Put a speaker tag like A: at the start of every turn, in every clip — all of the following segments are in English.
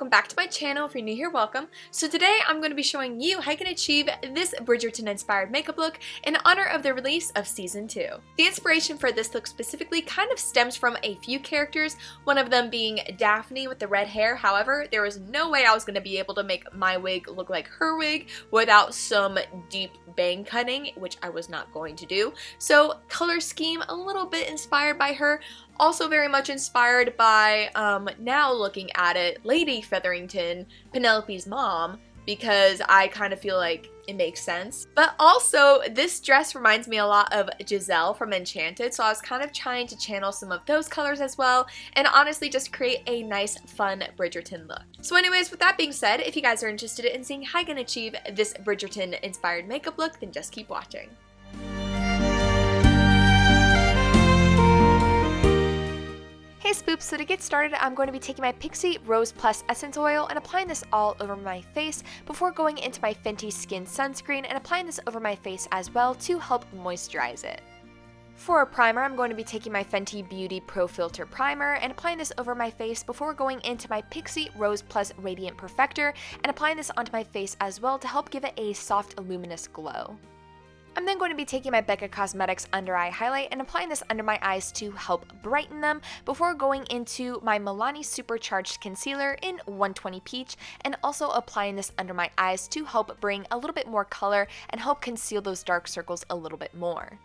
A: welcome back to my channel. If you're new here, welcome. So today I'm going to be showing you how you can achieve this Bridgerton inspired makeup look in honor of the release of season 2. The inspiration for this look specifically kind of stems from a few characters, one of them being Daphne with the red hair. However, there was no way I was going to be able to make my wig look like her wig without some deep bang cutting, which I was not going to do. So color scheme a little bit inspired by her. Also very much inspired by, now looking at it, Lady Featherington, Penelope's mom, because I kind of feel like it makes sense. But also, this dress reminds me a lot of Giselle from Enchanted, so I was kind of trying to channel some of those colors as well, and honestly just create a nice, fun Bridgerton look. So anyways, with that being said, if you guys are interested in seeing how you can achieve this Bridgerton-inspired makeup look, then just keep watching. Hey Spoops, so to get started, I'm going to be taking my Pixi Rose Plus Essence Oil and applying this all over my face before going into my Fenty Skin Sunscreen and applying this over my face as well to help moisturize it. For a primer, I'm going to be taking my Fenty Beauty Pro Filter Primer and applying this over my face before going into my Pixi Rose Plus Radiant Perfector and applying this onto my face as well to help give it a soft, luminous glow. I'm then going to be taking my Becca Cosmetics Under Eye Highlight and applying this under my eyes to help brighten them before going into my Milani Supercharged Concealer in 120 Peach and also applying this under my eyes to help bring a little bit more color and help conceal those dark circles a little bit more.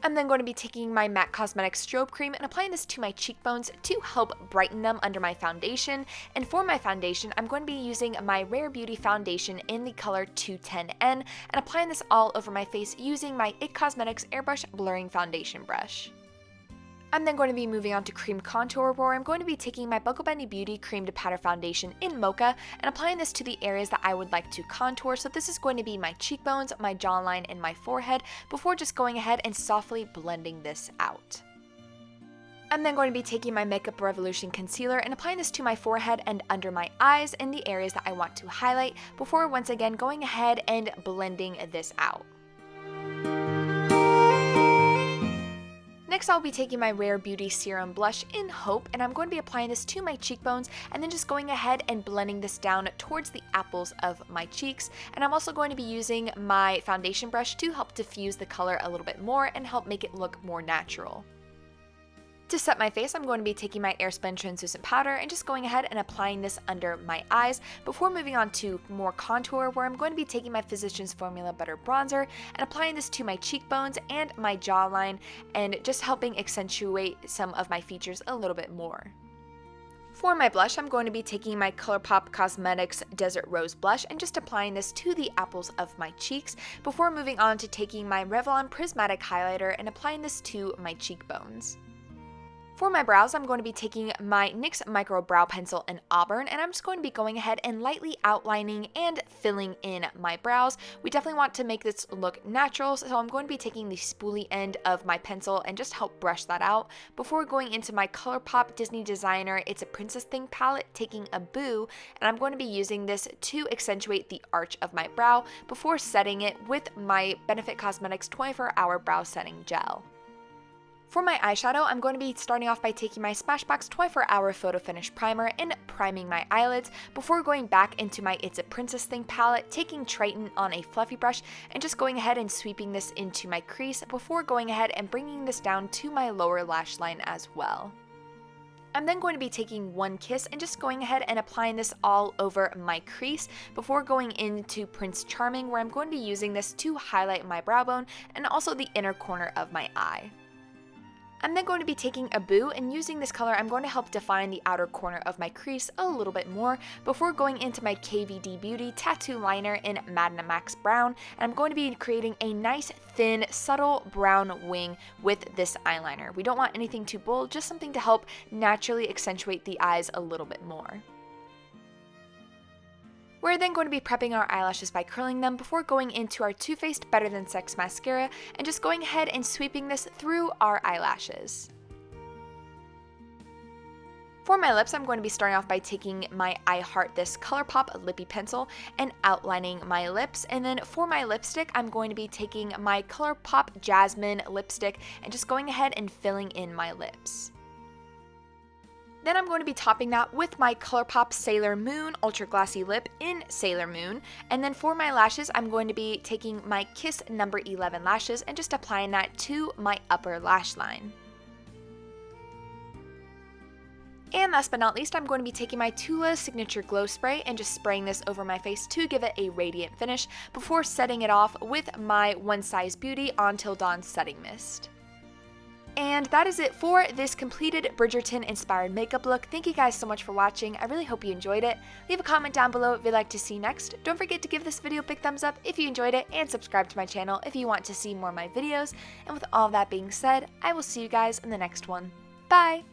A: I'm then going to be taking my MAC Cosmetics Strobe Cream and applying this to my cheekbones to help brighten them under my foundation. And for my foundation, I'm going to be using my Rare Beauty foundation in the color 210N and applying this all over my face using my IT Cosmetics Airbrush Blurring Foundation Brush. I'm then going to be moving on to cream contour, where I'm going to be taking my Buckle Bendy Beauty Cream to Powder Foundation in Mocha and applying this to the areas that I would like to contour. So this is going to be my cheekbones, my jawline, and my forehead before just going ahead and softly blending this out. I'm then going to be taking my Makeup Revolution Concealer and applying this to my forehead and under my eyes in the areas that I want to highlight before once again going ahead and blending this out. Next, I'll be taking my Rare Beauty Serum Blush in Hope, and I'm going to be applying this to my cheekbones and then just going ahead and blending this down towards the apples of my cheeks. And I'm also going to be using my foundation brush to help diffuse the color a little bit more and help make it look more natural. To set my face, I'm going to be taking my Airspun Translucent Powder and just going ahead and applying this under my eyes before moving on to more contour, where I'm going to be taking my Physicians Formula Butter Bronzer and applying this to my cheekbones and my jawline and just helping accentuate some of my features a little bit more. For my blush, I'm going to be taking my ColourPop Cosmetics Desert Rose Blush and just applying this to the apples of my cheeks before moving on to taking my Revlon Prismatic Highlighter and applying this to my cheekbones. For my brows, I'm going to be taking my NYX Micro Brow Pencil in Auburn, and I'm just going to be going ahead and lightly outlining and filling in my brows. We definitely want to make this look natural, so I'm going to be taking the spoolie end of my pencil and just help brush that out before going into my ColourPop Disney Designer It's a Princess Thing palette, taking a boo, and I'm going to be using this to accentuate the arch of my brow before setting it with my Benefit Cosmetics 24-Hour Brow Setting Gel. For my eyeshadow, I'm going to be starting off by taking my Smashbox 24-Hour Photo Finish Primer and priming my eyelids before going back into my It's a Princess Thing palette, taking Triton on a fluffy brush and just going ahead and sweeping this into my crease before going ahead and bringing this down to my lower lash line as well. I'm then going to be taking One Kiss and just going ahead and applying this all over my crease before going into Prince Charming, where I'm going to be using this to highlight my brow bone and also the inner corner of my eye. I'm then going to be taking a boo, and using this color, I'm going to help define the outer corner of my crease a little bit more before going into my KVD Beauty Tattoo Liner in Madna Max Brown, and I'm going to be creating a nice, thin, subtle brown wing with this eyeliner. We don't want anything too bold, just something to help naturally accentuate the eyes a little bit more. We're then going to be prepping our eyelashes by curling them before going into our Too Faced Better Than Sex mascara and just going ahead and sweeping this through our eyelashes. For my lips, I'm going to be starting off by taking my I Heart This ColourPop Lippy Pencil and outlining my lips. And then for my lipstick, I'm going to be taking my ColourPop Jasmine lipstick and just going ahead and filling in my lips. Then I'm going to be topping that with my ColourPop Sailor Moon Ultra Glassy Lip in Sailor Moon. And then for my lashes, I'm going to be taking my Kiss number 11 lashes and just applying that to my upper lash line. And last but not least, I'm going to be taking my Tula Signature Glow Spray and just spraying this over my face to give it a radiant finish before setting it off with my One Size Beauty Until Dawn Setting Mist. And that is it for this completed Bridgerton inspired makeup look. Thank you guys so much for watching. I really hope you enjoyed it. Leave a comment down below if you'd like to see next. Don't forget to give this video a big thumbs up if you enjoyed it, and subscribe to my channel if you want to see more of my videos. And with all that being said, I will see you guys in the next one. Bye!